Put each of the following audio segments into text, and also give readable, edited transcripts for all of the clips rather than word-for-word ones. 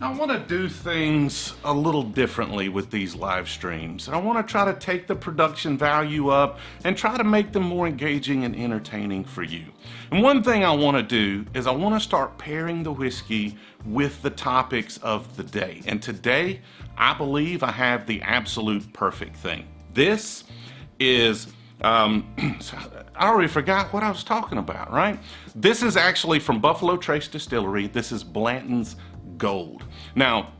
I want to do things a little differently with these live streams. I want to try to take the production value up and try to make them more engaging and entertaining for you. And one thing I want to do is I want to start pairing the whiskey with the topics of the day. And today, I believe I have the absolute perfect thing. This is I already forgot what I was talking about, right? This is actually from Buffalo Trace Distillery. This is Blanton's Gold. Now,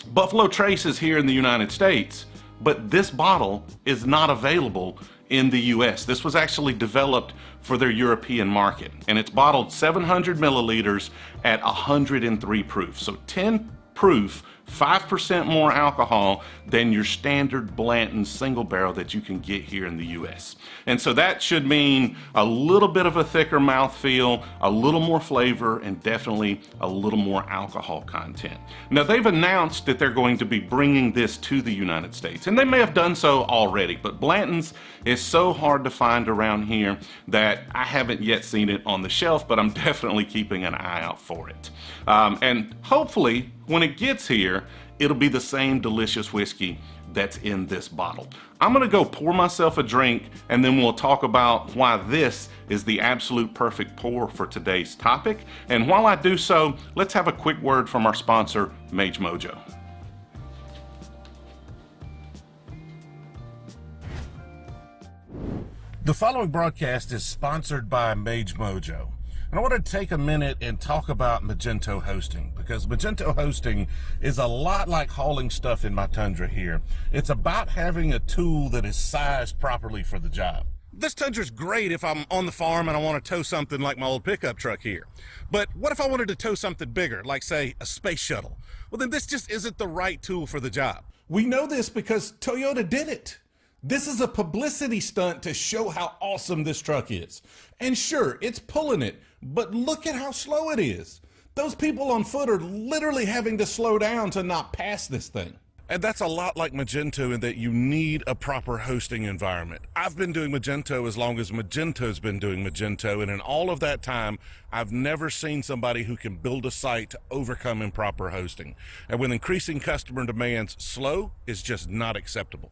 Buffalo Trace is here in the United States, but this bottle is not available in the US. This was actually developed for their European market, and it's bottled 700 milliliters at 103 proof. So 10 proof, 5% more alcohol than your standard Blanton single barrel that you can get here in the US. And so that should mean a little bit of a thicker mouthfeel, a little more flavor, and definitely a little more alcohol content. Now, they've announced that they're going to be bringing this to the United States, and they may have done so already, but Blanton's is so hard to find around here that I haven't yet seen it on the shelf, but I'm definitely keeping an eye out for it. And hopefully, when it gets here, it'll be the same delicious whiskey that's in this bottle. I'm gonna go pour myself a drink, and then we'll talk about why this is the absolute perfect pour for today's topic. And while I do so, let's have a quick word from our sponsor, Mage Mojo. The following broadcast is sponsored by Mage Mojo. And I want to take a minute and talk about Magento hosting, because Magento hosting is a lot like hauling stuff in my Tundra here. It's about having a tool that is sized properly for the job. This Tundra is great if I'm on the farm and I want to tow something like my old pickup truck here. But what if I wanted to tow something bigger, like say a space shuttle? Well, then this just isn't the right tool for the job. We know this because Toyota did it. This is a publicity stunt to show how awesome this truck is. And sure, it's pulling it, but look at how slow it is. Those people on foot are literally having to slow down to not pass this thing. And that's a lot like Magento in that you need a proper hosting environment. I've been doing Magento as long as Magento's been doing Magento, and in all of that time, I've never seen somebody who can build a site to overcome improper hosting. And with increasing customer demands, slow is just not acceptable.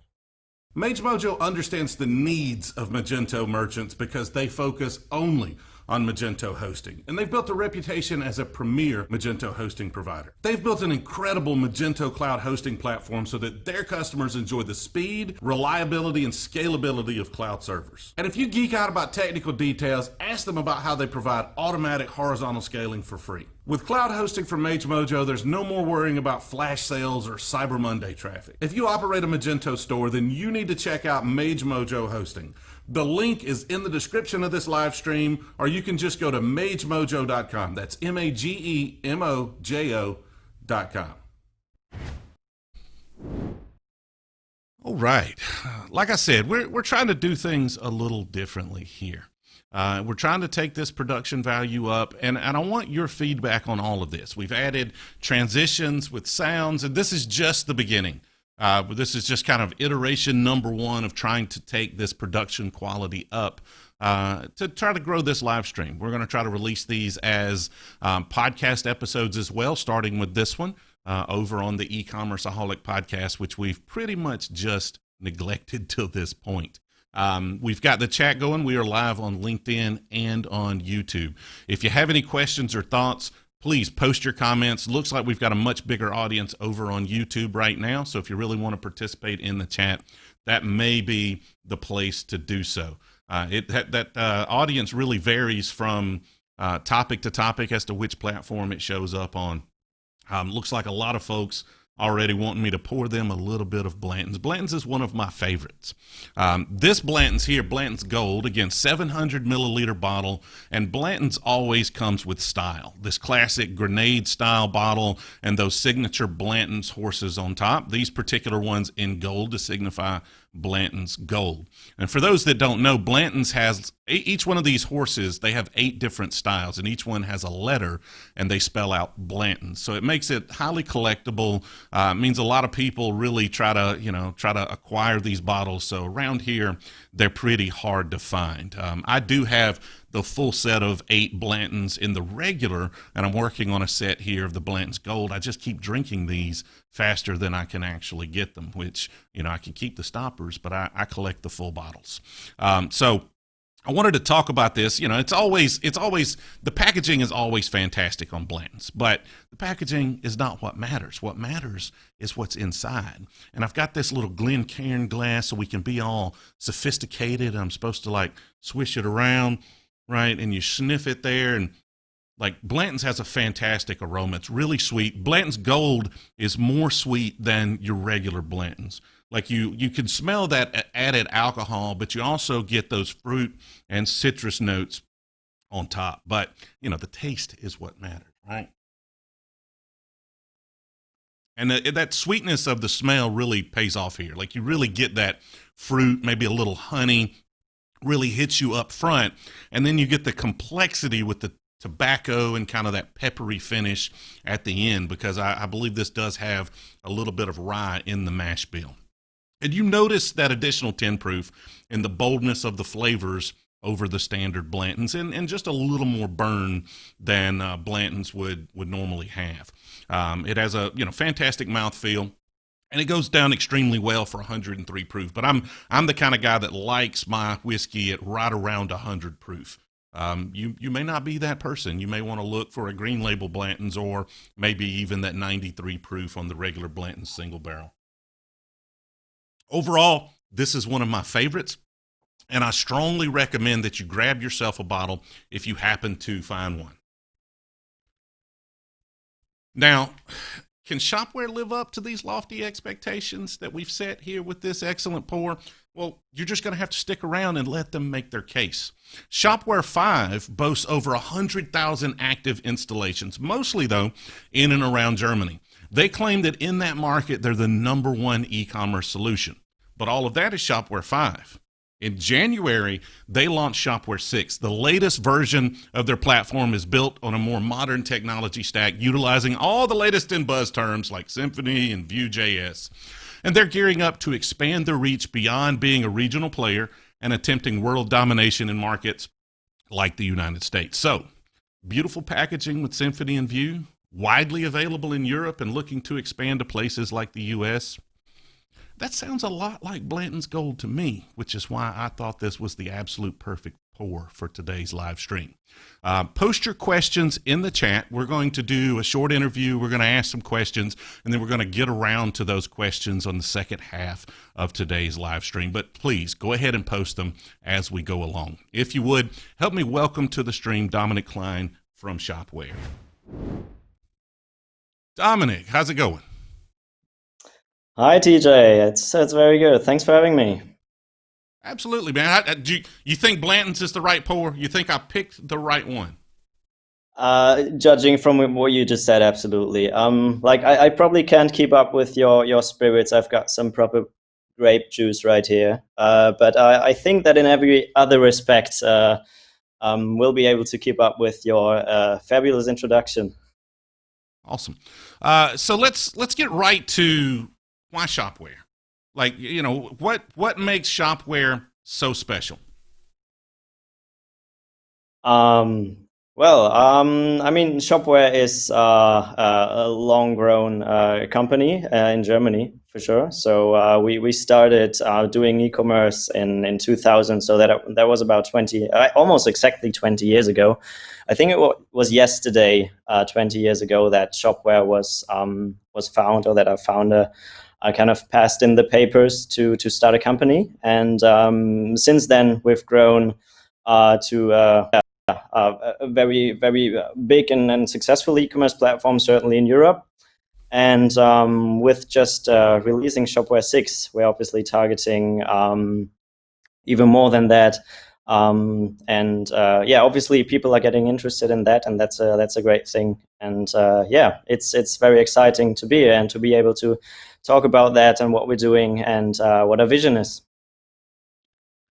Mage Mojo understands the needs of Magento merchants because they focus only on Magento hosting, and they've built a reputation as a premier Magento hosting provider. They've built an incredible Magento cloud hosting platform so that their customers enjoy the speed, reliability, and scalability of cloud servers. And if you geek out about technical details, ask them about how they provide automatic horizontal scaling for free. With cloud hosting from Mage Mojo, there's no more worrying about flash sales or Cyber Monday traffic. If you operate a Magento store, then you need to check out Mage Mojo Hosting. The link is in the description of this live stream, or you can just go to magemojo.com. That's magemojo.com. All right. Like I said, we're trying to do things a little differently here. We're trying to take this production value up, and I want your feedback on all of this. We've added transitions with sounds, and this is just the beginning. This is just kind of iteration number one of trying to take this production quality up to try to grow this live stream. We're going to try to release these as podcast episodes as well, starting with this one over on the eCommerce Aholic podcast, which we've pretty much just neglected till this point. We've got the chat going. We are live on LinkedIn and on YouTube. If you have any questions or thoughts, please post your comments. Looks like we've got a much bigger audience over on YouTube right now. So if you really want to participate in the chat, that may be the place to do so. That audience really varies from topic to topic as to which platform it shows up on. Looks like a lot of folks already wanting me to pour them a little bit of Blanton's. Blanton's is one of my favorites. This Blanton's here, Blanton's Gold, again, 700 milliliter bottle, and Blanton's always comes with style. This classic grenade style bottle and those signature Blanton's horses on top. These particular ones in gold to signify Blanton's Gold. And for those that don't know, Blanton's has, each one of these horses, they have 8 different styles, and each one has a letter, and they spell out Blanton. So it makes it highly collectible. It means a lot of people really try to acquire these bottles. So around here, they're pretty hard to find. I do have the full set of 8 Blantons in the regular, and I'm working on a set here of the Blanton's Gold. I just keep drinking these faster than I can actually get them, which, I can keep the stoppers, but I collect the full bottles. So I wanted to talk about this. It's always the packaging is always fantastic on Blanton's, but the packaging is not what matters. What matters is what's inside. And I've got this little Glencairn glass so we can be all sophisticated. I'm supposed to swish it around, right? And you sniff it there, and Blanton's has a fantastic aroma. It's really sweet. Blanton's Gold is more sweet than your regular Blanton's. You can smell that added alcohol, but you also get those fruit and citrus notes on top. But, the taste is what matters, right? And that sweetness of the smell really pays off here. You really get that fruit, maybe a little honey, really hits you up front. And then you get the complexity with the tobacco and kind of that peppery finish at the end, because I believe this does have a little bit of rye in the mash bill. And you notice that additional 10 proof and the boldness of the flavors over the standard Blantons, and just a little more burn than Blantons would normally have. It has a fantastic mouthfeel, and it goes down extremely well for 103 proof. But I'm the kind of guy that likes my whiskey at right around 100 proof. You may not be that person. You may want to look for a green label Blanton's, or maybe even that 93 proof on the regular Blanton's single barrel. Overall, this is one of my favorites, and I strongly recommend that you grab yourself a bottle if you happen to find one. Now, can Shopware live up to these lofty expectations that we've set here with this excellent pour? Well, you're just going to have to stick around and let them make their case. Shopware 5 boasts over 100,000 active installations, mostly, though, in and around Germany. They claim that in that market, they're the #1 e-commerce solution. But all of that is Shopware 5. In January, they launched Shopware 6. The latest version of their platform is built on a more modern technology stack, utilizing all the latest in buzz terms like Symphony and Vue.js. And they're gearing up to expand their reach beyond being a regional player and attempting world domination in markets like the United States. So, beautiful packaging with Symphony and Vue, widely available in Europe and looking to expand to places like the US. That sounds a lot like Blanton's Gold to me, which is why I thought this was the absolute perfect pour for today's live stream. Post your questions in the chat. We're going to do a short interview. We're going to ask some questions, and then we're going to get around to those questions on the second half of today's live stream. But please go ahead and post them as we go along. If you would, help me welcome to the stream Dominic Klein from Shopware. Dominic, how's it going? Hi, TJ. It's very good. Thanks for having me. Absolutely, man. You think Blanton's is the right pour? You think I picked the right one? Judging from what you just said, absolutely. I probably can't keep up with your spirits. I've got some proper grape juice right here. But I think that in every other respect, we'll be able to keep up with your fabulous introduction. Awesome. So let's get right to why Shopware. What makes Shopware so special? Shopware is a long-grown company in Germany, for sure. So we started doing e-commerce in 2000, so that was about almost exactly 20 years ago. I think it was yesterday, 20 years ago, that Shopware was found, or that our founder kind of passed in the papers to start a company. And since then, we've grown to a very, very big and successful e-commerce platform, certainly in Europe. And with just releasing Shopware 6, we're obviously targeting even more than that. Obviously people are getting interested in that, and that's a great thing. And it's very exciting to be here and to be able to talk about that and what we're doing and what our vision is.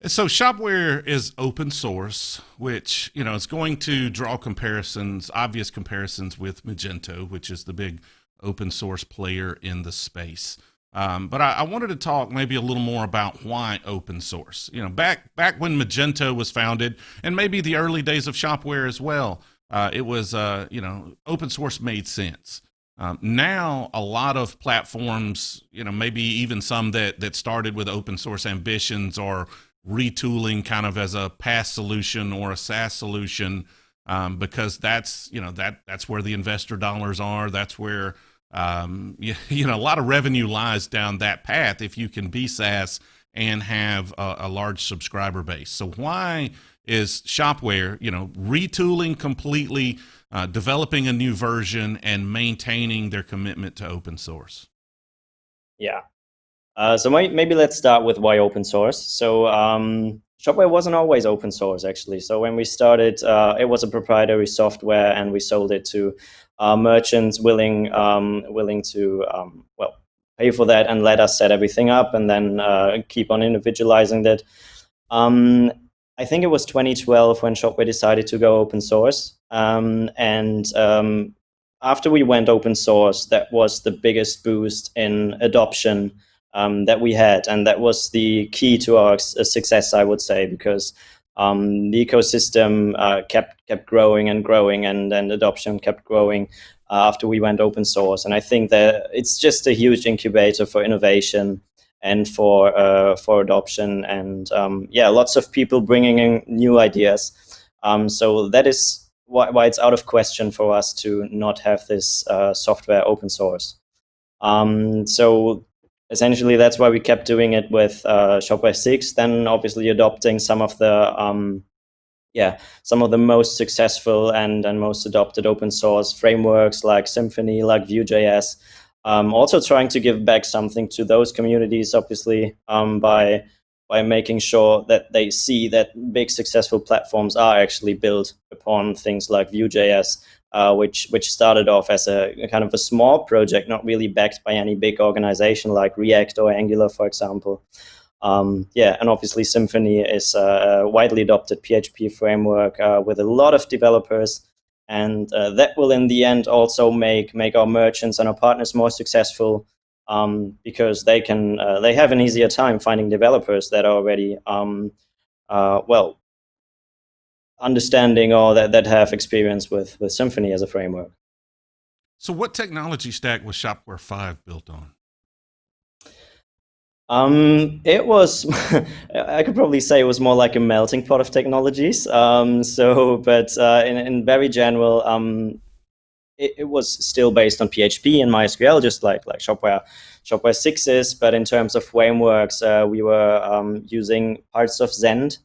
So Shopware is open source, which, is going to draw obvious comparisons with Magento, which is the big open source player in the space. But I wanted to talk maybe a little more about why open source. Back when Magento was founded, and maybe the early days of Shopware as well, it was open source made sense. Now, a lot of platforms, maybe even some that started with open source ambitions, are retooling kind of as a PaaS solution or a SaaS solution, because that's where the investor dollars are. That's where a lot of revenue lies down that path if you can be SaaS and have a large subscriber base. So why is Shopware, retooling completely, developing a new version, and maintaining their commitment to open source? Yeah. So maybe let's start with why open source. So Shopware wasn't always open source, actually. So when we started, it was a proprietary software, and we sold it to merchants willing to pay for that and let us set everything up, and then keep on individualizing that. I think it was 2012 when Shopware decided to go open source, after we went open source, that was the biggest boost in adoption that we had, and that was the key to our success, I would say, because the ecosystem kept growing and growing, and adoption kept growing after we went open source. And I think that it's just a huge incubator for innovation and for adoption, and lots of people bringing in new ideas. So that is why it's out of question for us to not have this software open source. So essentially, that's why we kept doing it with Shopware 6, then obviously adopting some of the most successful and most adopted open source frameworks like Symphony, like Vue.js. Also trying to give back something to those communities, obviously, by making sure that they see that big successful platforms are actually built upon things like Vue.js, which started off as a kind of a small project, not really backed by any big organization like React or Angular, for example. And obviously Symphony is a widely adopted PHP framework with a lot of developers, and that will in the end also make our merchants and our partners more successful, because they have an easier time finding developers that are already understanding or that have experience with Symphony as a framework. So what technology stack was Shopware 5 built on? It was, I could probably say it was more like a melting pot of technologies. But in very general, it was still based on PHP and MySQL, just like Shopware 6 is. But in terms of frameworks, we were using parts of Zend.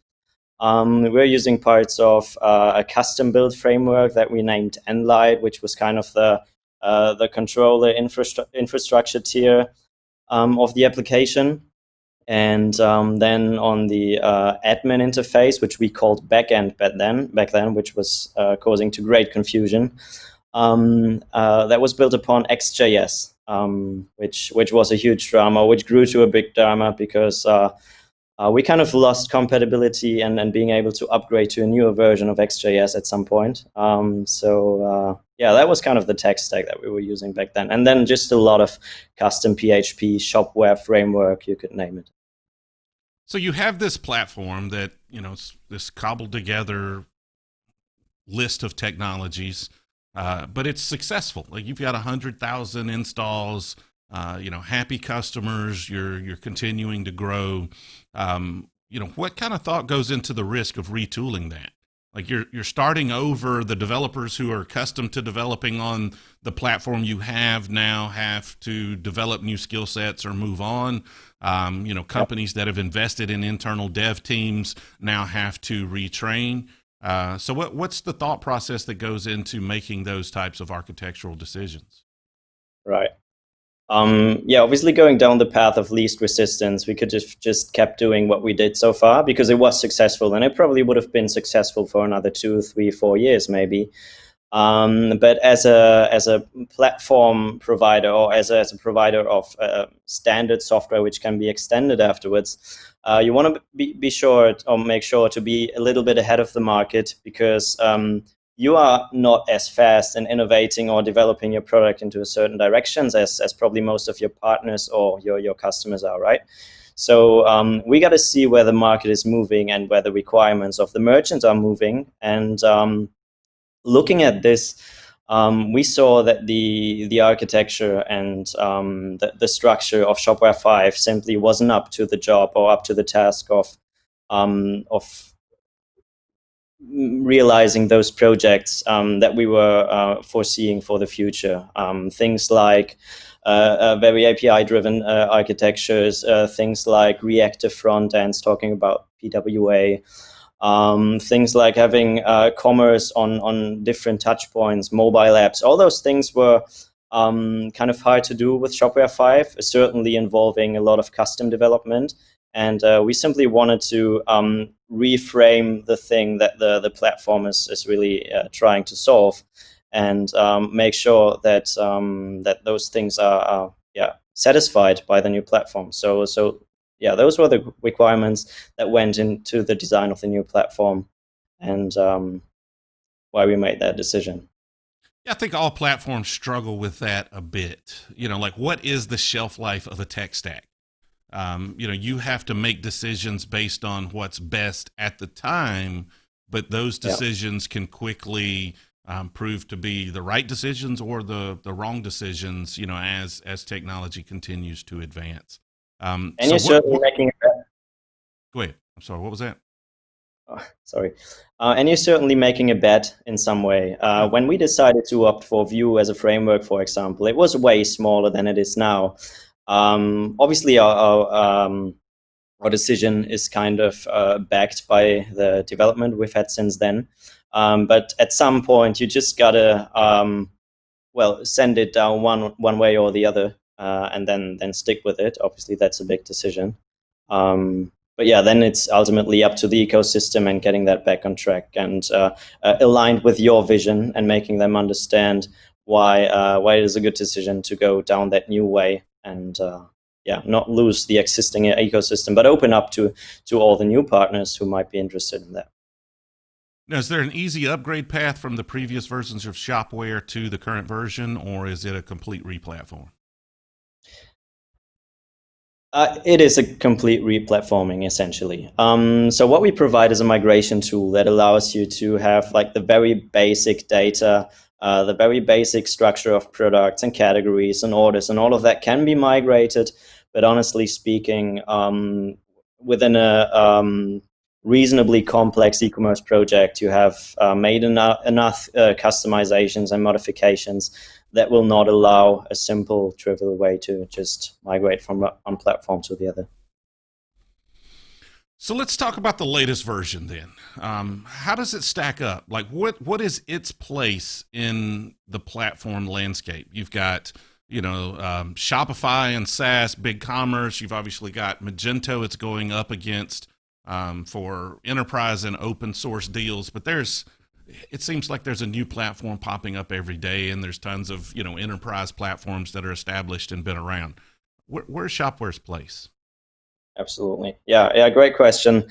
We're using parts of a custom-built framework that we named Nlight, which was kind of the controller infrastructure tier of the application. And then on the admin interface, which we called backend back then, which was causing to great confusion, that was built upon XJS, which was a huge drama, which grew to a big drama because we kind of lost compatibility and being able to upgrade to a newer version of XJS at some point. That was kind of the tech stack that we were using back then. And then just a lot of custom PHP, Shopware framework, you could name it. So you have this platform that, this cobbled together list of technologies, but it's successful. Like, you've got 100,000 installs, happy customers, you're continuing to grow. What kind of thought goes into the risk of retooling that? Like, you're starting over. The developers who are accustomed to developing on the platform you have now have to develop new skill sets or move on. Companies that have invested in internal dev teams now have to retrain. So what's the thought process that goes into making those types of architectural decisions? Right. Obviously going down the path of least resistance, we could just kept doing what we did so far because it was successful, and it probably would have been successful for another 2, 3, 4 years maybe. But as a platform provider, or as a provider of standard software which can be extended afterwards, you want to be sure or make sure to be a little bit ahead of the market, because you are not as fast in innovating or developing your product into a certain directions as probably most of your partners or your customers are, right? So we got to see where the market is moving and where the requirements of the merchants are moving. And looking at this, we saw that the architecture and the structure of Shopware 5 simply wasn't up to the job or up to the task of realizing those projects that we were foreseeing for the future. Things like very API-driven architectures, things like reactive front ends, talking about PWA, things like having commerce on different touch points, mobile apps. All those things were kind of hard to do with Shopware 5, certainly involving a lot of custom development. And we simply wanted to reframe the thing that the platform is really trying to solve, and make sure that that those things are satisfied by the new platform. So yeah, those were the requirements that went into the design of the new platform, and why we made that decision. Yeah, I think all platforms struggle with that a bit. Like, what is the shelf life of a tech stack? You have to make decisions based on what's best at the time, but those decisions can quickly prove to be the right decisions or the wrong decisions, as technology continues to advance. And you're certainly making a bet. Go ahead. I'm sorry, what was that? Sorry. And you're certainly making a bet in some way. When we decided to opt for Vue as a framework, for example, it was way smaller than it is now. Obviously, our decision is kind of backed by the development we've had since then. But at some point, you just gotta send it down one way or the other, and then stick with it. Obviously, that's a big decision. But yeah, then it's ultimately up to the ecosystem and getting that back on track and aligned with your vision and making them understand why it is a good decision to go down that new way and not lose the existing ecosystem, but open up to all the new partners who might be interested in that. Now, is there an easy upgrade path from the previous versions of Shopware to the current version, or is it a complete replatform? It is a complete replatforming, essentially. So what we provide is a migration tool that allows you to have like the very basic data, the very basic structure of products and categories and orders, and all of that can be migrated. But honestly speaking, within a reasonably complex e-commerce project, you have made enough customizations and modifications that will not allow a simple, trivial way to just migrate from one platform to the other. So let's talk about the latest version then. How does it stack up? Like, what is its place in the platform landscape? You've got, Shopify and SaaS, BigCommerce. You've obviously got Magento. It's going up against for enterprise and open source deals, but it seems like there's a new platform popping up every day, and there's tons of enterprise platforms that are established and been around. Where's Shopware's place? Absolutely, yeah, great question.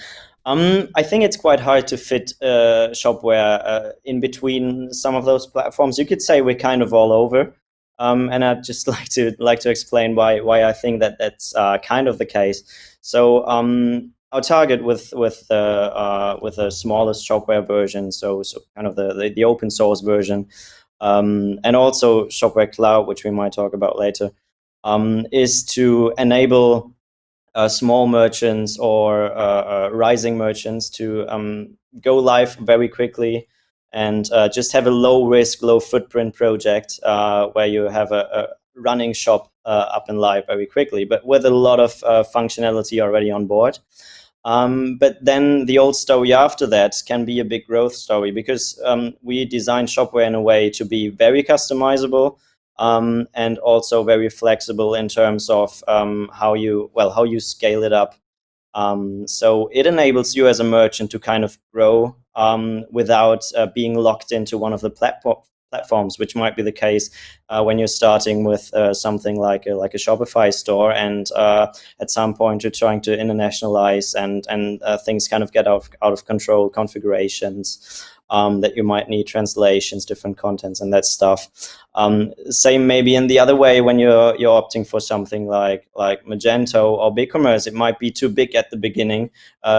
I think it's quite hard to fit Shopware in between some of those platforms. You could say we're kind of all over, and I'd just like to explain why I think that's kind of the case. So our target with the smallest Shopware version, so kind of the open source version, and also Shopware Cloud, which we might talk about later, is to enable small merchants or rising merchants to go live very quickly and just have a low risk, low footprint project where you have a running shop up and live very quickly, but with a lot of functionality already on board. But then the old story after that can be a big growth story, because we designed Shopware in a way to be very customizable and also very flexible in terms of how you scale it up. So it enables you as a merchant to kind of grow without being locked into one of the platforms, which might be the case when you're starting with something like a Shopify store, and at some point you're trying to internationalize, and things kind of get out of control, configurations. That you might need translations, different contents, and that stuff. Same maybe in the other way when you're opting for something like Magento or eCommerce. It might be too big at the beginning,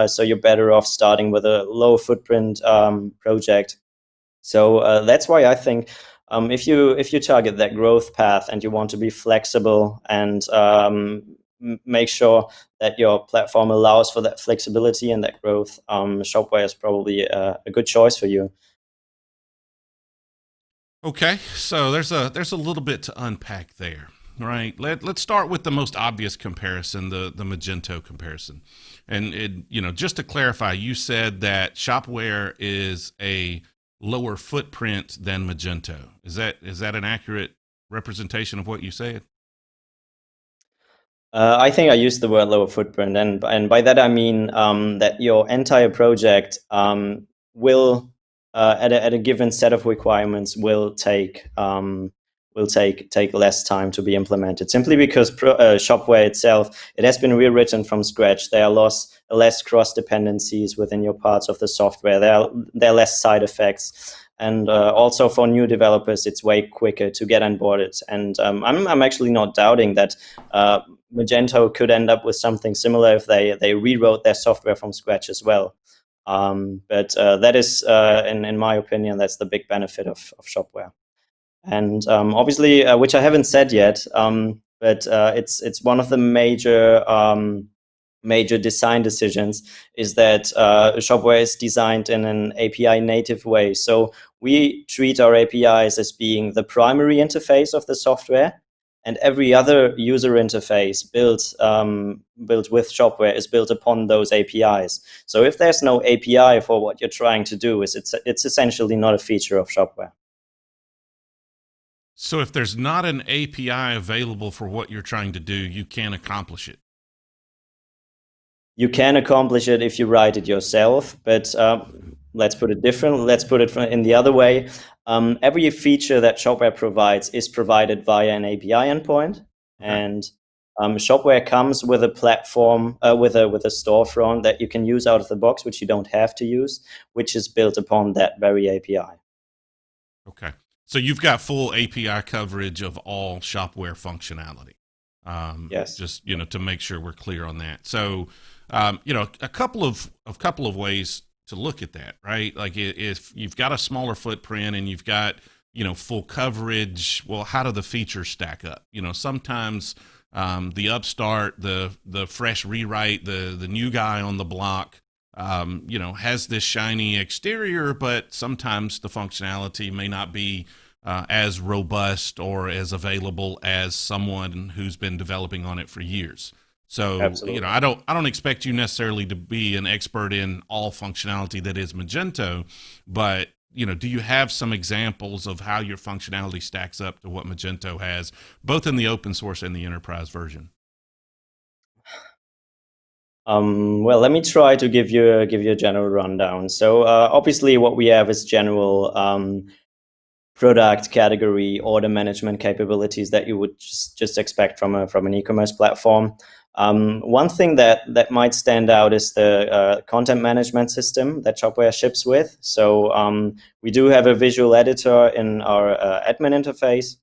so you're better off starting with a low footprint project. So that's why I think if you target that growth path and you want to be flexible and make sure that your platform allows for that flexibility and that growth, Shopware is probably a good choice for you. Okay, so there's a little bit to unpack there, right? Let's start with the most obvious comparison, the Magento comparison. And just to clarify, you said that Shopware is a lower footprint than Magento. Is that an accurate representation of what you said? I think I used the word lower footprint, and by that I mean that your entire project will, at a given set of requirements, will take less time to be implemented. Simply because Shopware itself, it has been rewritten from scratch. There are less cross dependencies within your parts of the software. There are less side effects. And also for new developers, it's way quicker to get onboarded. And I'm actually not doubting that Magento could end up with something similar if they rewrote their software from scratch as well. But that is, in my opinion, that's the big benefit of Shopware. And obviously, which I haven't said yet, but it's one of the major design decisions is that Shopware is designed in an API native way. So we treat our APIs as being the primary interface of the software, and every other user interface built with Shopware is built upon those APIs. So if there's no API for what you're trying to do, it's essentially not a feature of Shopware. So if there's not an API available for what you're trying to do, you can't accomplish it. You can accomplish it if you write it yourself, but let's put it different. Let's put it in the other way. Every feature that Shopware provides is provided via an API endpoint, okay. And Shopware comes with a platform, with a storefront that you can use out of the box, which you don't have to use, which is built upon that very API. Okay, so you've got full API coverage of all Shopware functionality. Yes. Just to make sure we're clear on that. So. A couple of ways to look at that, right? Like if you've got a smaller footprint and you've got, full coverage, well, how do the features stack up? Sometimes the upstart, the fresh rewrite, the new guy on the block, has this shiny exterior, but sometimes the functionality may not be as robust or as available as someone who's been developing on it for years. So, absolutely. I don't expect you necessarily to be an expert in all functionality that is Magento, but, do you have some examples of how your functionality stacks up to what Magento has, both in the open source and the enterprise version? Well, let me try to give you a general rundown. So, obviously what we have is general product category order management capabilities that you would just expect from an e-commerce platform. One thing that might stand out is the content management system that Shopware ships with. So we do have a visual editor in our admin interface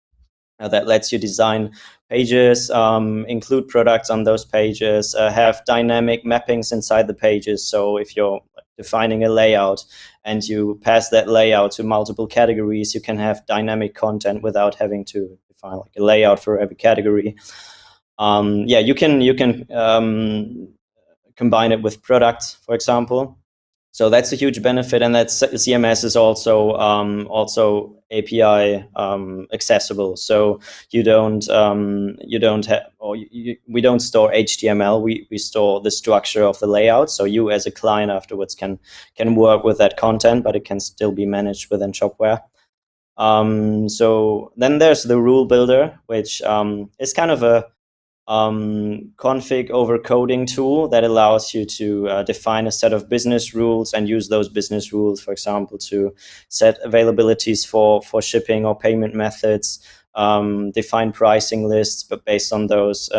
that lets you design pages, include products on those pages, have dynamic mappings inside the pages. So if you're defining a layout and you pass that layout to multiple categories, you can have dynamic content without having to define like a layout for every category. You can combine it with products, for example. So that's a huge benefit, and that CMS is also API accessible. So we don't store HTML. We store the structure of the layout. So you as a client afterwards can work with that content, but it can still be managed within Shopware. So then there's the rule builder, which is kind of config over coding tool that allows you to define a set of business rules and use those business rules, for example, to set availabilities for shipping or payment methods, define pricing lists, but based on those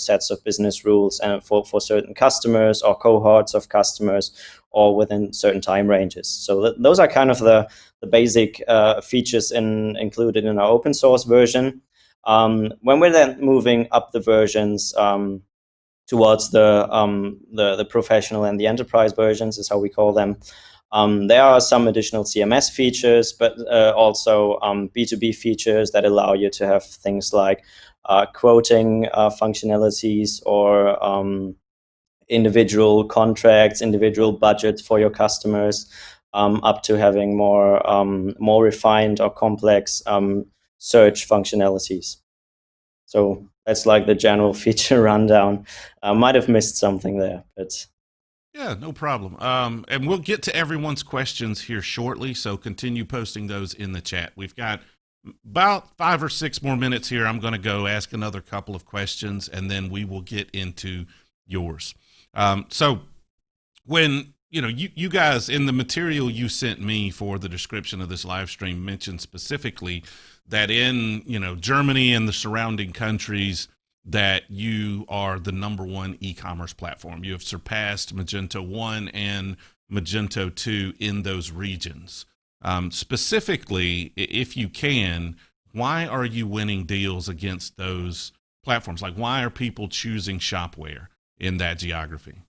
sets of business rules and for certain customers or cohorts of customers or within certain time ranges. So those are kind of the basic features included in our open source version. When we're then moving up the versions towards the professional and the enterprise versions, is how we call them, there are some additional CMS features, but also B2B features that allow you to have things like quoting functionalities or individual contracts, individual budgets for your customers, up to having more refined or complex search functionalities. So that's like the general feature rundown. I might have missed something there, but yeah, no problem. And we'll get to everyone's questions here shortly, so continue posting those in the chat. We've got about 5 or 6 more minutes here. I'm going to go ask another couple of questions, and then we will get into yours. So when you guys in the material you sent me for the description of this live stream mentioned specifically that in Germany and the surrounding countries that you are the #1 e-commerce platform. You have surpassed Magento 1 and Magento 2 in those regions. Specifically, if you can, why are you winning deals against those platforms? Like, why are people choosing Shopware in that geography?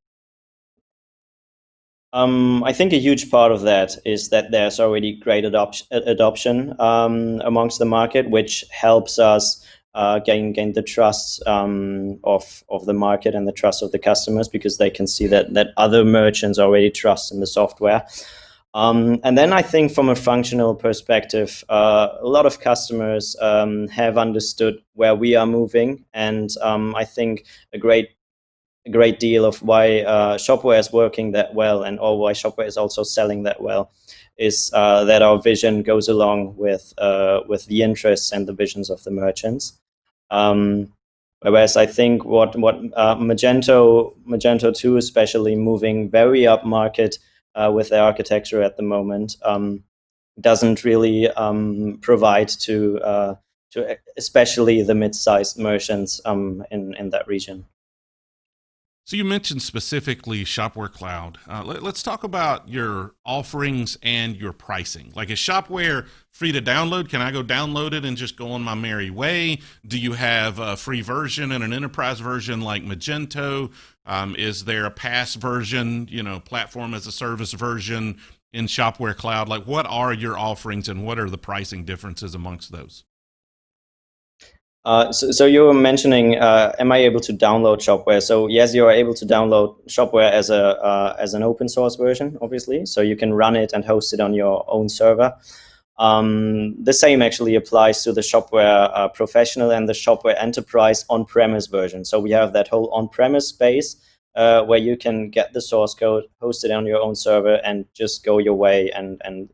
I think a huge part of that is that there's already great adoption amongst the market, which helps us gain the trust of the market and the trust of the customers, because they can see that other merchants already trust in the software. And then I think from a functional perspective, a lot of customers have understood where we are moving, and I think a great deal of why Shopware is working that well, and or why Shopware is also selling that well, is that our vision goes along with the interests and the visions of the merchants. Whereas I think what Magento 2, especially moving very up market with their architecture at the moment, doesn't really provide to especially the mid-sized merchants in that region. So you mentioned specifically Shopware Cloud. Let's talk about your offerings and your pricing. Like, is Shopware free to download? Can I go download it and just go on my merry way? Do you have a free version and an enterprise version like Magento? Is there a PaaS version, platform as a service version in Shopware Cloud? Like, what are your offerings and what are the pricing differences amongst those? So you were mentioning, am I able to download Shopware? So yes, you are able to download Shopware as an open source version, obviously. So you can run it and host it on your own server. The same actually applies to the Shopware Professional and the Shopware Enterprise on-premise version. So we have that whole on-premise space where you can get the source code, host it on your own server, and just go your way and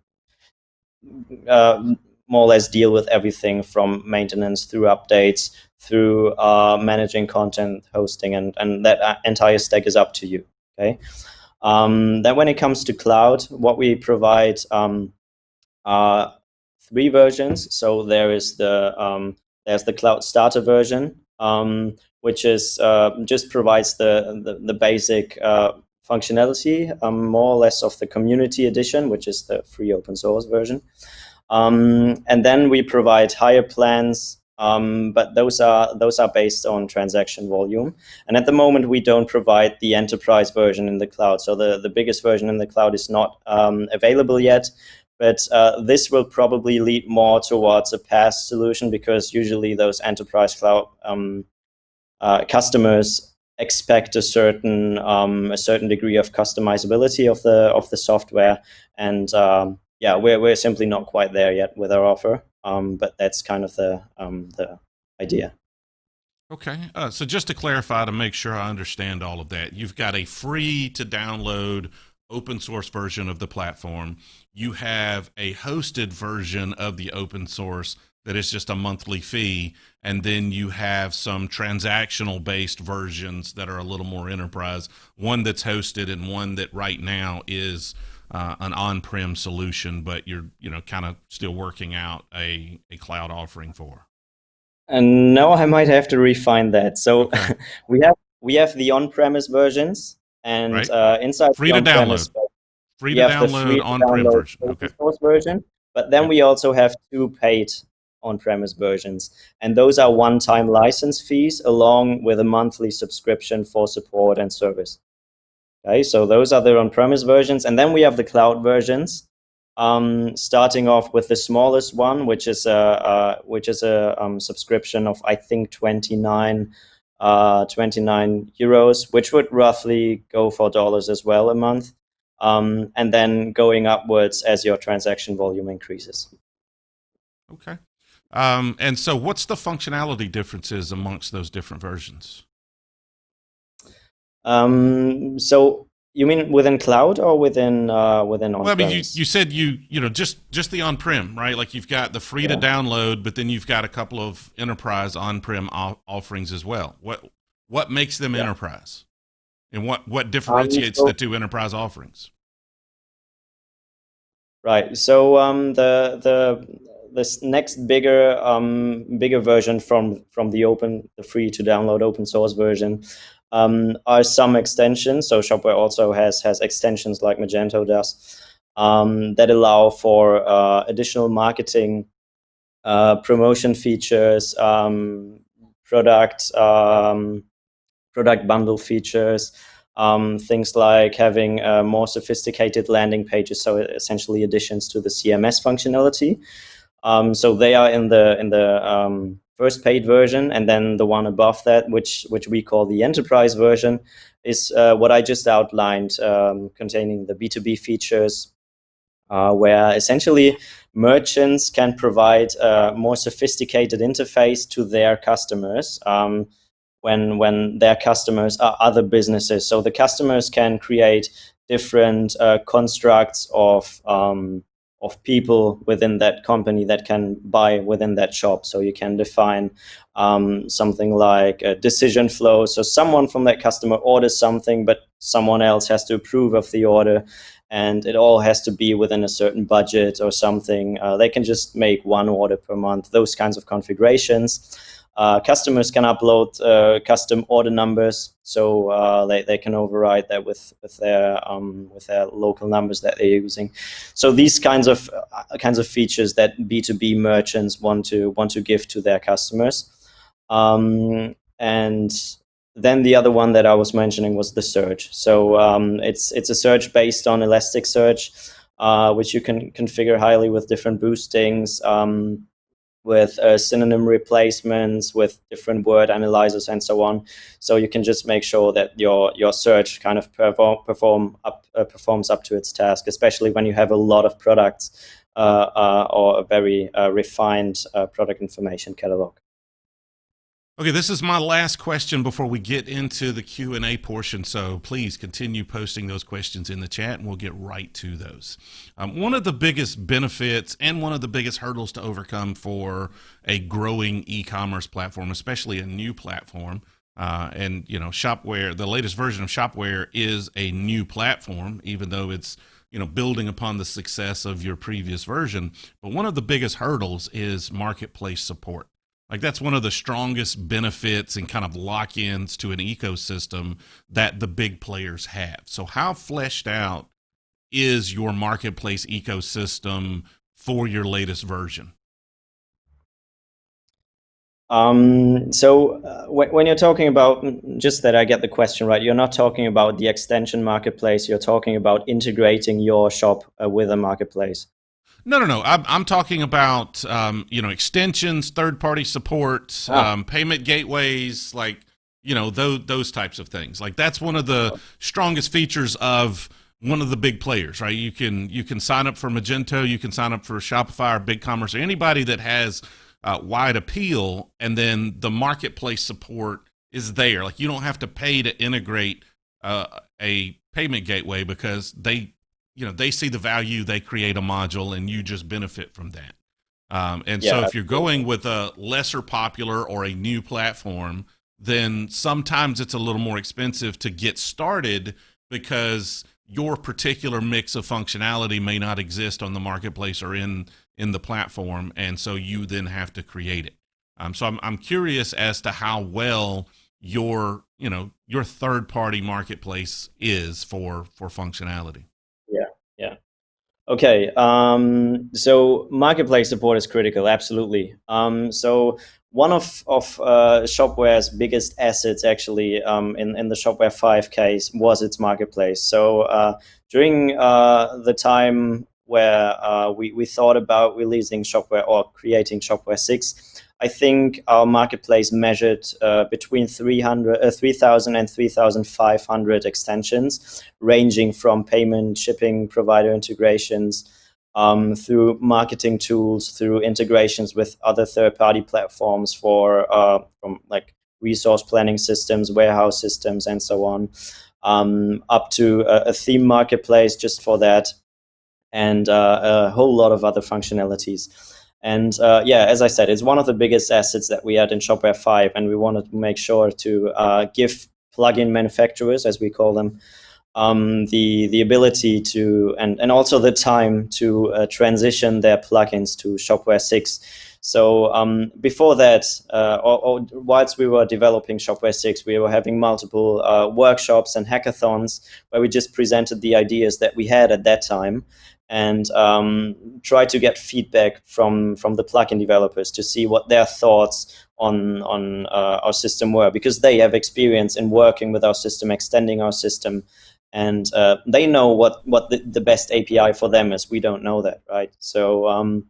more or less deal with everything from maintenance through updates, through managing content, hosting, and that entire stack is up to you. Okay. Then when it comes to cloud, what we provide are 3 versions. So there's the cloud starter version, which is just provides the basic functionality, more or less of the community edition, which is the free open source version. And then we provide higher plans, but those are based on transaction volume. And at the moment, we don't provide the enterprise version in the cloud. So the biggest version in the cloud is not available yet. But this will probably lead more towards a PaaS solution, because usually those enterprise cloud customers expect a certain degree of customizability of the software, and we're simply not quite there yet with our offer, but that's kind of the idea. Okay, so just to clarify, to make sure I understand all of that, you've got a free to download open source version of the platform. You have a hosted version of the open source that it's just a monthly fee, and then you have some transactional based versions that are a little more enterprise, one that's hosted and one that right now is an on-prem solution, but you're kind of still working out a cloud offering for. And now I might have to refine that. So Okay. we have the on-premise versions, and Right. inside Free the to on-premise, download. Free we to have the free download to on-prem download version. open Okay. source version, but then Yep. we also have 2 paid on-premise versions, and those are one-time license fees along with a monthly subscription for support and service. Okay, so those are the on-premise versions, and then we have the cloud versions. Starting off with the smallest one, which is a subscription of I think 29 euros, which would roughly go for dollars as well a month, and then going upwards as your transaction volume increases. Okay. And so what's the functionality differences amongst those different versions? So you mean within cloud or within on-premise? Well, I mean, you said just the on-prem, right? Like you've got the free to download, but then you've got a couple of enterprise on-prem offerings as well. What makes them enterprise, and what differentiates the 2 enterprise offerings? Right. So this next bigger version from the free to download open source version are some extensions. So Shopware also has extensions like Magento does that allow for additional marketing, promotion features, product bundle features, things like having more sophisticated landing pages. So essentially additions to the CMS functionality. So they are in the first paid version, and then the one above that, which we call the enterprise version, is what I just outlined, containing the B2B features, where essentially merchants can provide a more sophisticated interface to their customers when their customers are other businesses. So the customers can create different constructs of people within that company that can buy within that shop. So you can define something like a decision flow. So someone from that customer orders something, but someone else has to approve of the order, and it all has to be within a certain budget or something. They can just make 1 order per month, those kinds of configurations. Customers can upload custom order numbers, so they can override that with their local numbers that they're using. So these kinds of features that B2B merchants want to give to their customers. And then the other one that I was mentioning was the search. So it's a search based on Elasticsearch, which you can configure highly with different boostings, with synonym replacements, with different word analyzers, and so on. So you can just make sure that your search kind of performs up to its task, especially when you have a lot of products or a very refined product information catalog. Okay, this is my last question before we get into the Q&A portion, so please continue posting those questions in the chat and we'll get right to those. One of the biggest benefits and one of the biggest hurdles to overcome for a growing e-commerce platform, especially a new platform, and Shopware, the latest version of Shopware is a new platform, even though it's building upon the success of your previous version. But one of the biggest hurdles is marketplace support. Like that's one of the strongest benefits and kind of lock-ins to an ecosystem that the big players have. So how fleshed out is your marketplace ecosystem for your latest version? So when you're talking about, just that I get the question right, you're not talking about the extension marketplace, you're talking about integrating your shop with a marketplace. No. I'm talking about, extensions, third-party support, payment gateways, like, those types of things. Like that's one of the strongest features of one of the big players, right? You can sign up for Magento, you can sign up for Shopify or BigCommerce or anybody that has wide appeal, and then the marketplace support is there. Like you don't have to pay to integrate a payment gateway because they see the value, they create a module, and you just benefit from that. And Yeah, so if you're going with a lesser popular or a new platform, then sometimes it's a little more expensive to get started because your particular mix of functionality may not exist on the marketplace or in the platform, and so you then have to create it. So I'm curious as to how well your third party marketplace is for functionality. yeah, yeah. Okay, so marketplace support is critical, absolutely. So one of Shopware's biggest assets, actually, in the Shopware 5 case, was its marketplace. So during the time where we thought about releasing Shopware or creating Shopware 6, I think our marketplace measured between 3,000 and 3,500 extensions, ranging from payment, shipping, provider integrations, through marketing tools, through integrations with other third-party platforms from like resource planning systems, warehouse systems, and so on, up to a theme marketplace just for that, and a whole lot of other functionalities. And as I said, it's one of the biggest assets that we had in Shopware 5, and we wanted to make sure to give plugin manufacturers, as we call them, the ability to, and also the time to transition their plugins to Shopware 6. So before that, or whilst we were developing Shopware 6, we were having multiple workshops and hackathons where we just presented the ideas that we had at that time, and try to get feedback from the plugin developers to see what their thoughts on our system were, because they have experience in working with our system, extending our system, and they know what the best API for them is. We don't know that, right? So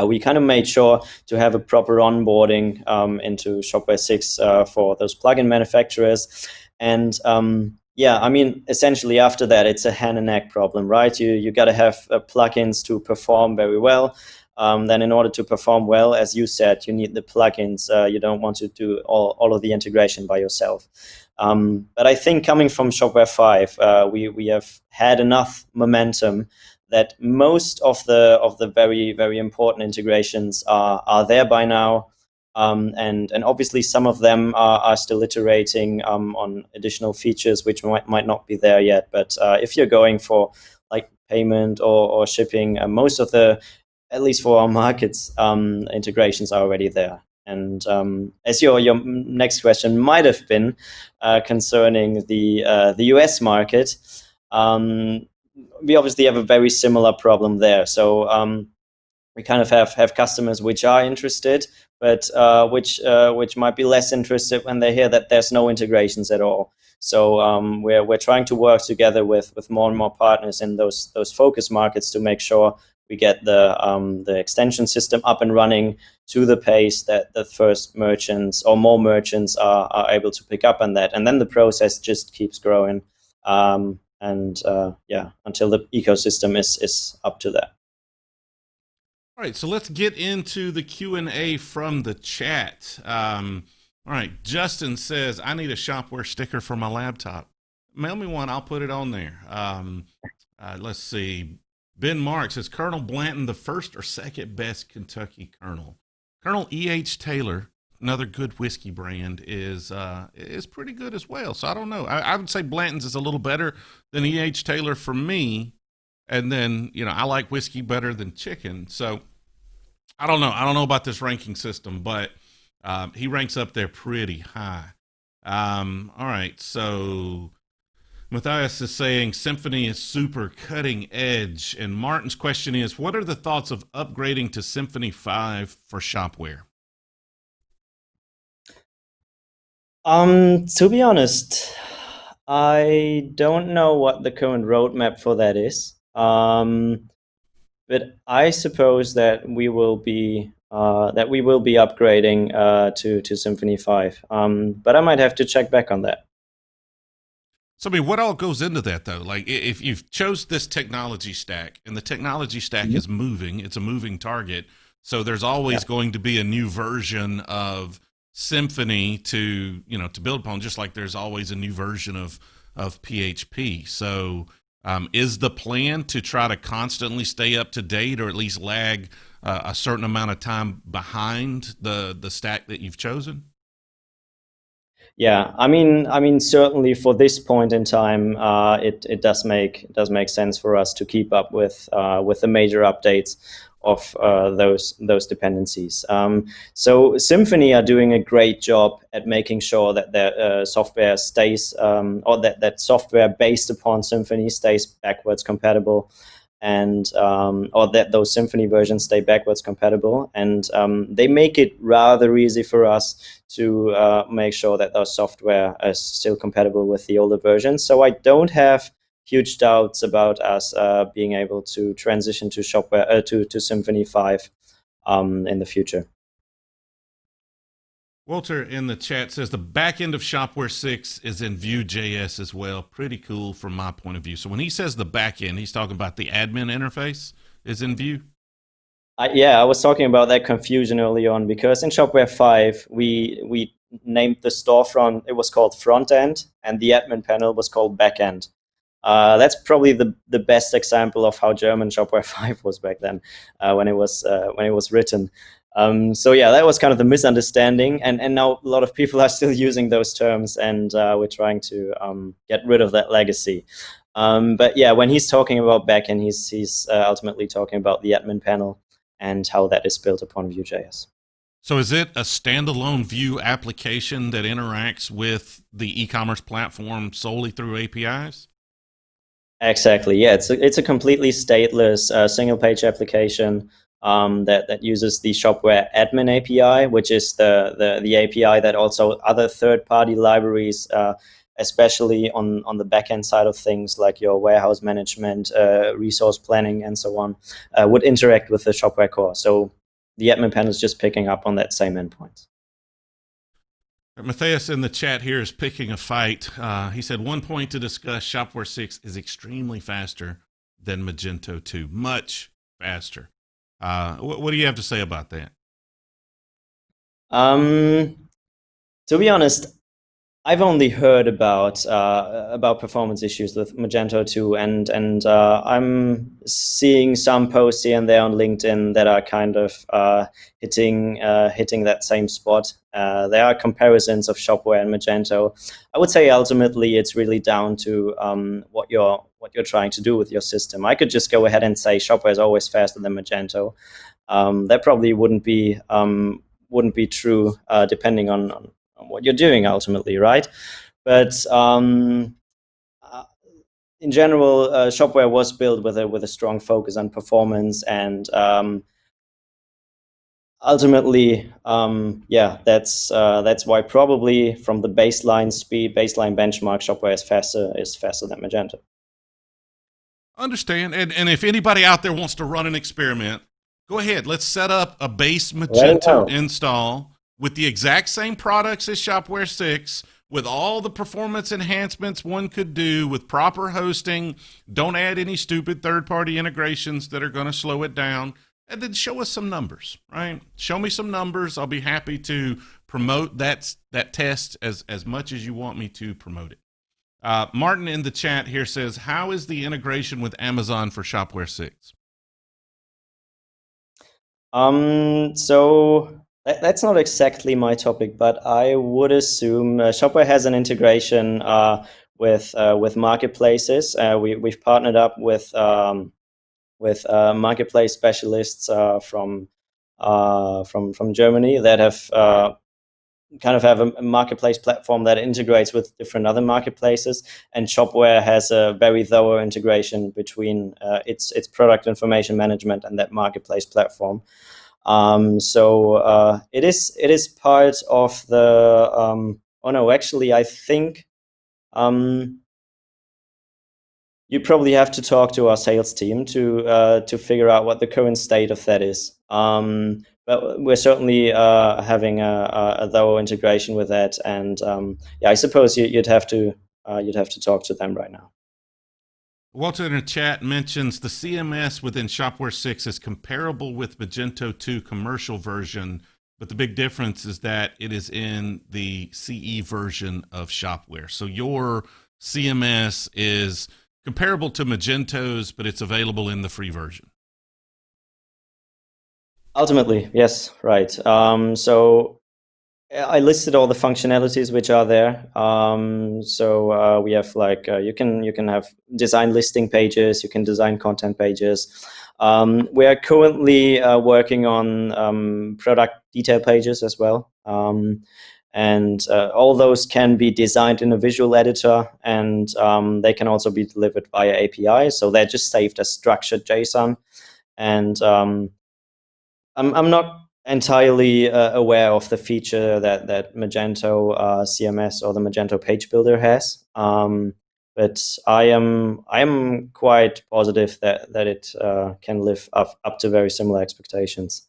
we kind of made sure to have a proper onboarding into Shopware 6 for those plugin manufacturers. And I mean, essentially after that, it's a hand and egg problem, right? You got to have plugins to perform very well. Then in order to perform well, as you said, you need the plugins. You don't want to do all of the integration by yourself. But I think coming from Shopware 5, we have had enough momentum that most of the very, very important integrations are there by now. And obviously some of them are still iterating on additional features which might not be there yet. But if you're going for like payment or shipping, most of the, at least for our markets, integrations are already there. And as your next question might have been concerning the US market, we obviously have a very similar problem there. So we kind of have customers which are interested, but which might be less interested when they hear that there's no integrations at all. So we're trying to work together with more and more partners in those focus markets to make sure we get the extension system up and running to the pace that the first merchants or more merchants are able to pick up on that, and then the process just keeps growing, until the ecosystem is up to that. All right, so let's get into the Q&A from the chat. All right, Justin says, I need a Shopware sticker for my laptop. Mail me one, I'll put it on there. Let's see. Ben Marks says, Colonel Blanton, the first or second best Kentucky Colonel. Colonel E.H. Taylor, another good whiskey brand, is pretty good as well. So I don't know. I would say Blanton's is a little better than E.H. Taylor for me. And then, I like whiskey better than chicken. So I don't know. I don't know about this ranking system, but he ranks up there pretty high. All right. So Matthias is saying Symphony is super cutting edge. And Martin's question is, what are the thoughts of upgrading to Symphony 5 for Shopware? To be honest, I don't know what the current roadmap for that is. But I suppose that we will be upgrading to Symphony 5. But I might have to check back on that. So, I mean, what all goes into that, though? Like, if you've chose this technology stack, and the technology stack is moving, it's a moving target, so there's always going to be a new version of Symphony to build upon, just like there's always a new version of PHP. So, is the plan to try to constantly stay up to date, or at least lag a certain amount of time behind the stack that you've chosen? Yeah, I mean, certainly for this point in time, it does make sense for us to keep up with the major updates of those dependencies. So Symphony are doing a great job at making sure that their software stays, or that software based upon Symphony stays backwards compatible, and or that those Symphony versions stay backwards compatible, and they make it rather easy for us to make sure that our software is still compatible with the older versions. So I don't have huge doubts about us being able to transition to Shopware to Symphony 5 in the future. Walter in the chat says the back end of Shopware 6 is in Vue.js as well. Pretty cool from my point of view. So when he says the back end, he's talking about the admin interface is in Vue? I was talking about that confusion early on, because in Shopware 5, we named the storefront, it was called front end, and the admin panel was called back end. That's probably the best example of how German Shopware 5 was back then, when it was written. So yeah, that was kind of the misunderstanding, and now a lot of people are still using those terms, and we're trying to get rid of that legacy. But yeah, when he's talking about backend, he's ultimately talking about the admin panel and how that is built upon Vue.js. So is it a standalone Vue application that interacts with the e-commerce platform solely through APIs? Exactly. Yeah, it's a completely stateless single page application that uses the Shopware admin API, which is the API that also other third-party libraries, especially on the backend side of things, like your warehouse management, resource planning, and so on, would interact with the Shopware core. So the admin panel is just picking up on that same endpoint. Matthias in the chat here is picking a fight. He said, one point to discuss, Shopware 6 is extremely faster than Magento 2. Much faster. What do you have to say about that? To be honest, I've only heard about performance issues with Magento 2, and I'm seeing some posts here and there on LinkedIn that are kind of hitting that same spot. There are comparisons of Shopware and Magento. I would say ultimately it's really down to what you're trying to do with your system. I could just go ahead and say Shopware is always faster than Magento. That probably wouldn't be true, depending on what you're doing ultimately, right? But in general, Shopware was built with a strong focus on performance, and ultimately, that's why probably from the baseline benchmark, Shopware is faster than Magento. Understand, and if anybody out there wants to run an experiment, go ahead. Let's set up a base Magento install with the exact same products as Shopware 6, with all the performance enhancements one could do, with proper hosting. Don't add any stupid third-party integrations that are going to slow it down. And then show us some numbers, right? Show me some numbers. I'll be happy to promote that test as much as you want me to promote it. Martin in the chat here says, how is the integration with Amazon for Shopware 6? So that's not exactly my topic, but I would assume Shopware has an integration with marketplaces. We've partnered up with marketplace specialists from Germany that have kind of have a marketplace platform that integrates with different other marketplaces, and Shopware has a very thorough integration between its product information management and that marketplace platform. So it is part of the oh no, actually I think you probably have to talk to our sales team to figure out what the current state of that is. But we're certainly having a thorough integration with that, and I suppose you'd have to talk to them right now. Walter in the chat mentions the CMS within Shopware 6 is comparable with Magento 2 commercial version, but the big difference is that it is in the CE version of Shopware. So your CMS is comparable to Magento's, but it's available in the free version. Ultimately, yes, right. So I listed all the functionalities which are there. So we have like you can have design listing pages, you can design content pages. We are currently working on product detail pages as well. And all those can be designed in a visual editor, and they can also be delivered via API. So they're just saved as structured JSON. And I'm not entirely aware of the feature that Magento CMS or the Magento Page Builder has, but I am quite positive that it can live up to very similar expectations.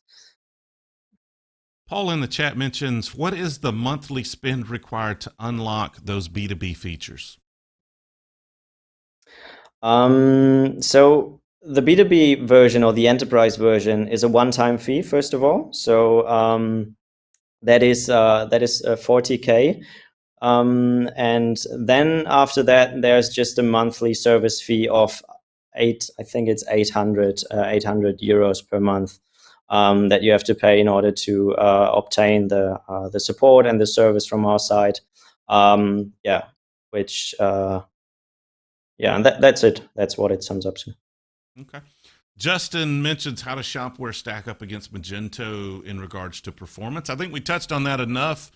Paul in the chat mentions, what is the monthly spend required to unlock those B2B features? So the B2B version or the enterprise version is a one-time fee, first of all. So that is 40K. And then after that, there's just a monthly service fee of I think it's 800 euros per month that you have to pay in order to obtain the support and the service from our side. Which and that's it. That's what it sums up to. Okay. Justin mentions how does Shopware stack up against Magento in regards to performance. I think we touched on that enough,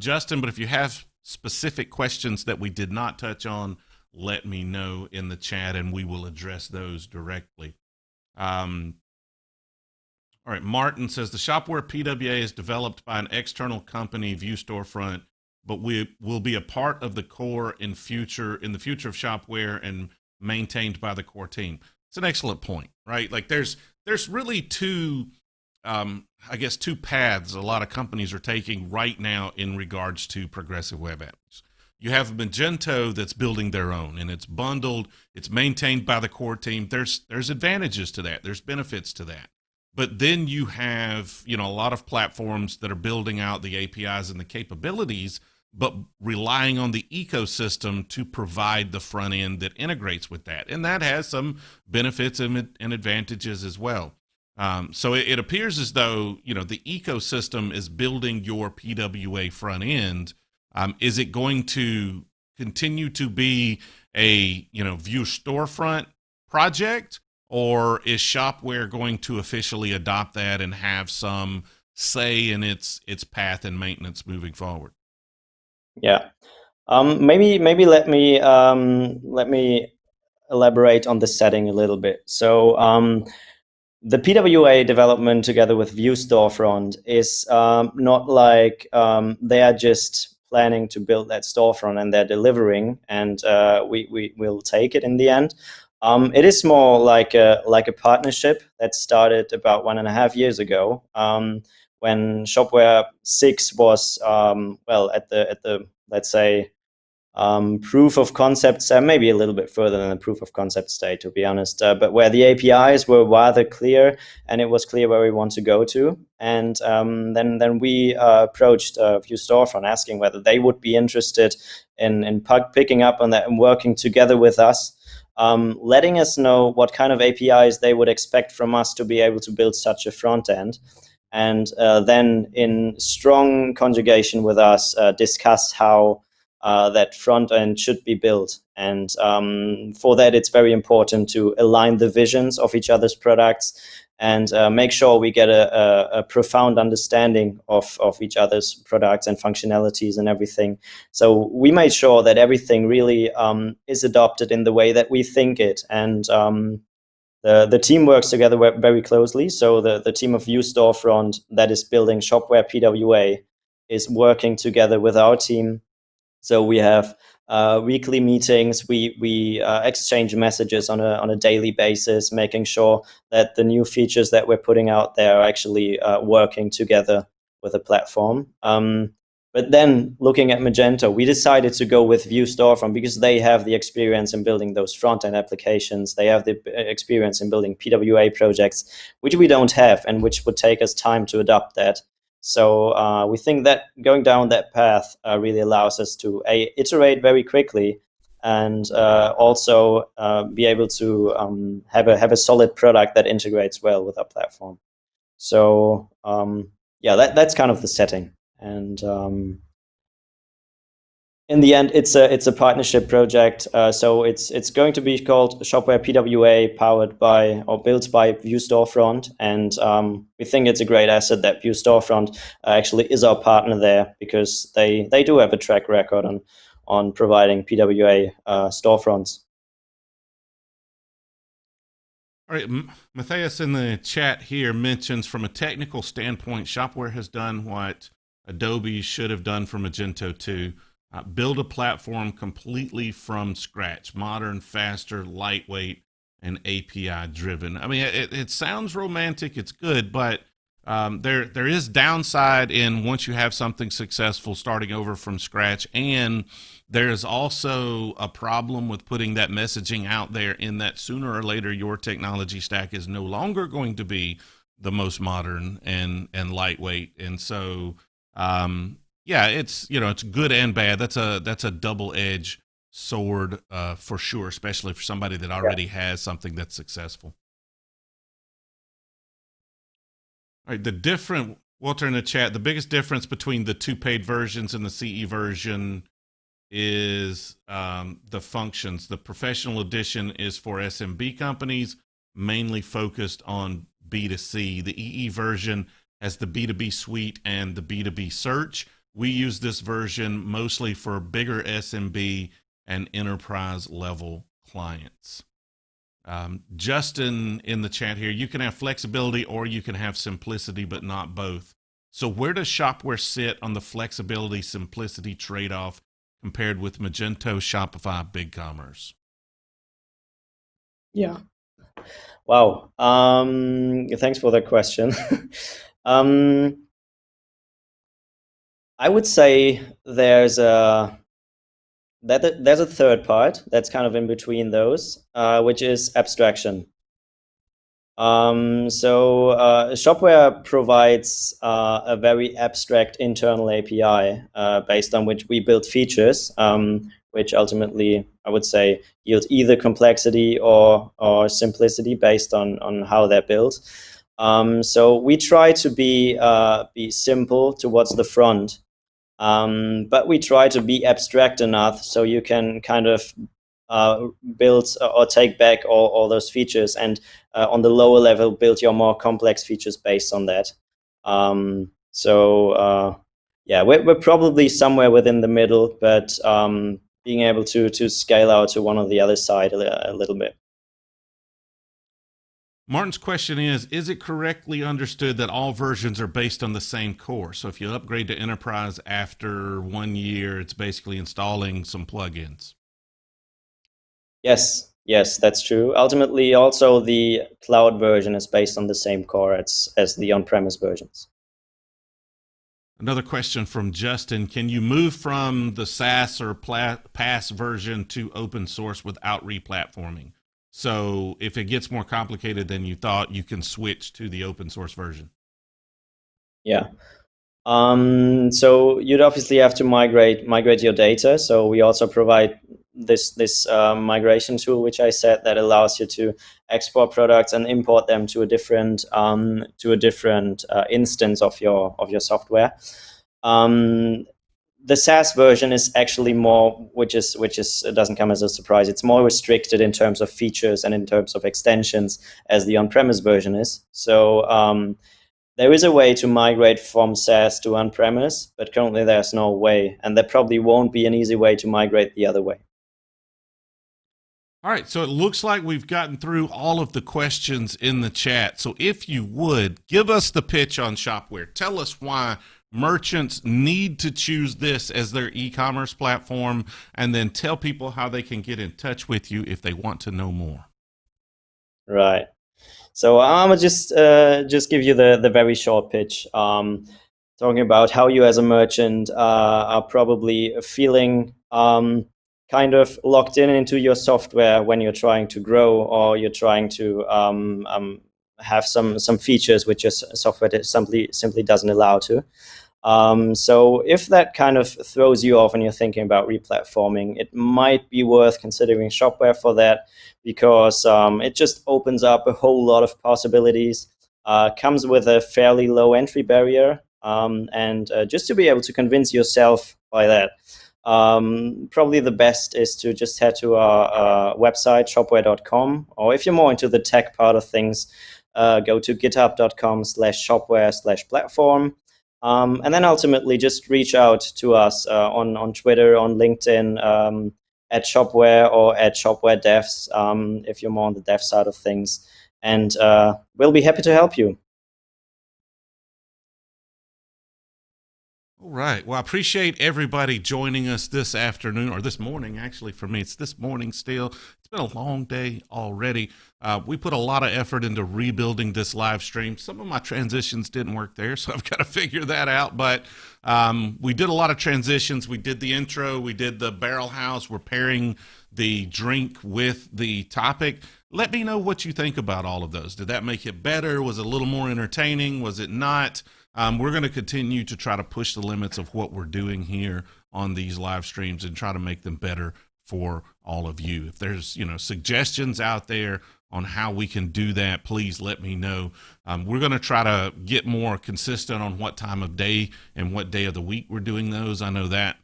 Justin, but if you have specific questions that we did not touch on, let me know in the chat and we will address those directly. All right, Martin says the Shopware PWA is developed by an external company, View Storefront, but we will be a part of the core in the future of Shopware and maintained by the core team. It's an excellent point, right? Like there's really two paths a lot of companies are taking right now in regards to progressive web apps. You have Magento that's building their own, and it's bundled, it's maintained by the core team. There's advantages to that. There's benefits to that. But then you have, a lot of platforms that are building out the APIs and the capabilities, but relying on the ecosystem to provide the front end that integrates with that. And that has some benefits and advantages as well. So it appears as though, the ecosystem is building your PWA front end. Is it going to continue to be a, View Storefront project, or is Shopware going to officially adopt that and have some say in its path and maintenance moving forward? Yeah. Maybe let me elaborate on the setting a little bit. So the PWA development together with View Storefront is not like they are just planning to build that storefront and they're delivering, and we will take it in the end. It is more like a partnership that started about 1.5 years ago. When Shopware 6 was at the let's say proof of concept, maybe a little bit further than the proof of concept state, to be honest, but where the APIs were rather clear and it was clear where we want to go to. And then we approached View Storefront asking whether they would be interested in picking up on that and working together with us, letting us know what kind of APIs they would expect from us to be able to build such a front end. And then in strong conjugation with us, discuss how that front end should be built. And for that, it's very important to align the visions of each other's products and make sure we get a profound understanding of each other's products and functionalities and everything. So we made sure that everything really is adopted in the way that we think it. And the team works together very closely. So the team of View Storefront that is building Shopware PWA is working together with our team. So we have weekly meetings. We exchange messages on a daily basis, making sure that the new features that we're putting out there are actually working together with the platform. But then looking at Magento, we decided to go with View Storefront because they have the experience in building those front-end applications. They have the experience in building PWA projects, which we don't have and which would take us time to adopt that. So we think that going down that path really allows us to iterate very quickly and also be able to have a solid product that integrates well with our platform. So yeah, that's kind of the setting. And in the end, it's a partnership project. So it's going to be called Shopware PWA, powered by or built by Vue Storefront, and we think it's a great asset that Vue Storefront actually is our partner there, because they do have a track record on providing PWA storefronts. All right, Matthias in the chat here mentions, from a technical standpoint, Shopware has done what Adobe should have done for Magento 2. Build a platform completely from scratch, modern, faster, lightweight, and API driven. I mean, it sounds romantic, it's good, but there is downside in, once you have something successful, starting over from scratch. And there's also a problem with putting that messaging out there, in that sooner or later your technology stack is no longer going to be the most modern and lightweight. And so yeah, it's good and bad. That's a double-edged sword for sure, especially for somebody that already has something that's successful. All right, Walter in the chat, the biggest difference between the two paid versions and the CE version is the functions. The professional edition is for SMB companies, mainly focused on B2C. The EE version has the B2B suite and the B2B search. We use this version mostly for bigger SMB and enterprise level clients. Justin in the chat here, you can have flexibility or you can have simplicity, but not both. So where does Shopware sit on the flexibility simplicity trade-off compared with Magento, Shopify, BigCommerce? Yeah. Wow. Thanks for that question. I would say there's a third part that's kind of in between those, which is abstraction. So Shopware provides a very abstract internal API based on which we build features, which ultimately, I would say, yield either complexity or simplicity based on how they're built. So we try to be simple towards the front, but we try to be abstract enough so you can kind of build or take back all those features, and on the lower level build your more complex features based on that. Yeah, we're probably somewhere within the middle, but being able to scale out to one or the other side a little bit. Martin's question is it correctly understood that all versions are based on the same core? So if you upgrade to Enterprise after 1 year, it's basically installing some plugins. Yes, that's true. Ultimately, also the cloud version is based on the same core as the on-premise versions. Another question from Justin. Can you move from the SaaS or PaaS version to open source without replatforming? So if it gets more complicated than you thought, you can switch to the open source version. Yeah. So you'd obviously have to migrate your data. So we also provide this migration tool, which I said, that allows you to export products and import them to a different instance of your software. The SaaS version is actually more, which is it doesn't come as a surprise. It's more restricted in terms of features and in terms of extensions as the on-premise version is. So there is a way to migrate from SaaS to on-premise, but currently there's no way, and there probably won't be an easy way to migrate the other way. All right, so it looks like we've gotten through all of the questions in the chat. So if you would, give us the pitch on Shopware. Tell us why merchants need to choose this as their e-commerce platform, and then tell people how they can get in touch with you if they want to know more. Right. So I'm gonna just give you the very short pitch, talking about how you as a merchant are probably feeling kind of locked into your software when you're trying to grow, or you're trying to have some features which your software simply doesn't allow to. So if that kind of throws you off and you're thinking about replatforming, it might be worth considering Shopware for that, because it just opens up a whole lot of possibilities. comes with a fairly low entry barrier, and just to be able to convince yourself by that, probably the best is to just head to our website, shopware.com, or if you're more into the tech part of things, go to github.com/shopware/platform. And then ultimately just reach out to us on Twitter, on LinkedIn, at Shopware or at Shopware Devs, if you're more on the dev side of things. And we'll be happy to help you. All right. Well, I appreciate everybody joining us this afternoon, or this morning, actually. For me, it's this morning still. It's been a long day already. We put a lot of effort into rebuilding this live stream. Some of my transitions didn't work there, so I've got to figure that out. But we did a lot of transitions. We did the intro. We did the barrel house. We're pairing the drink with the topic. Let me know what you think about all of those. Did that make it better? Was it a little more entertaining? Was it not? We're going to continue to try to push the limits of what we're doing here on these live streams and try to make them better for all of you. If there's, suggestions out there on how we can do that, please let me know. We're going to try to get more consistent on what time of day and what day of the week we're doing those. I know that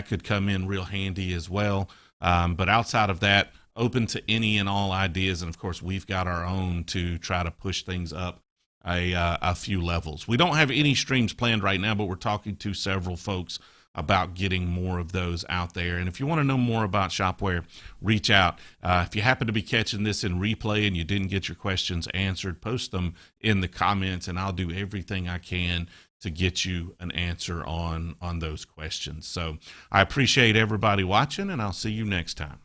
could come in real handy as well. But outside of that, open to any and all ideas. And of course, we've got our own to try to push things up a few levels. We don't have any streams planned right now, but we're talking to several folks about getting more of those out there. And if you want to know more about Shopware, reach out. If you happen to be catching this in replay and you didn't get your questions answered, post them in the comments, and I'll do everything I can to get you an answer on those questions. So I appreciate everybody watching, and I'll see you next time.